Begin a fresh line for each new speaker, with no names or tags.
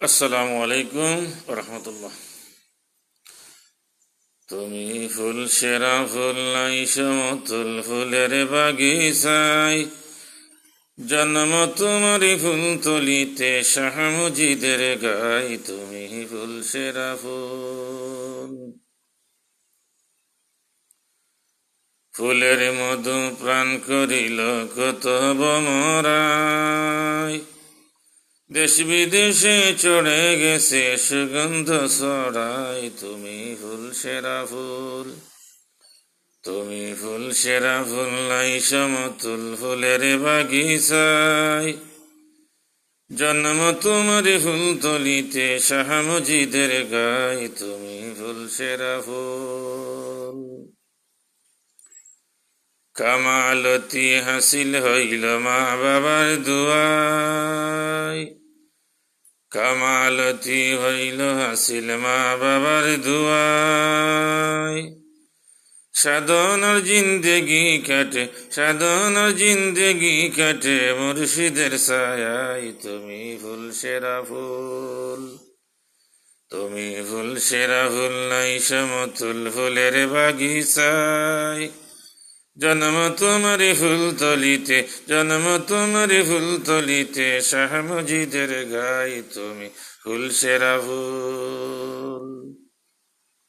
আসসালামু আলাইকুম রহমতুল্লাহ। তুমি ফুল সেরা ফুল নাই সমতুল ফুলের বাগিচায়, জন্ম তোমারি ফুল তলিতে শাহ মুজিদের গাই। তুমি ফুল সেরা ফুল, ফুলের মধু প্রাণ করিল কত বমরাই, দেশ বিদেশে চড়ে গেছে সুগন্ধ ছড়াই। তুমি ফুল সেরা ফুল, তুমি ফুল সেরা ফুল নাই সমতুল ফুলের বাগিচায়, জন্ম তোমার ফুল তলিতে শাহ মুজিদের গাই। তুমি ফুল সেরা ফুল, কামালতি হাসিল হইল মা বাবার দুয়াই, কামালতি হইল হাসিল মা বাবার দুয়াই। সাধনার জিন্দেগি কাটে, সাধনার জিন্দেগি কাটে মুর্শিদের ছায়ায়। তুমি ফুল সেরা ফুল, তুমি ফুল সেরা ফুল নাই সমতুল ফুলের বাগিচায়, জন্ম তোমারি ফুল তলিতে, জন্ম তোমারি ফুল তলিতে শাহ মুজিদের গাই। তুমি ফুল সেরা ফুল।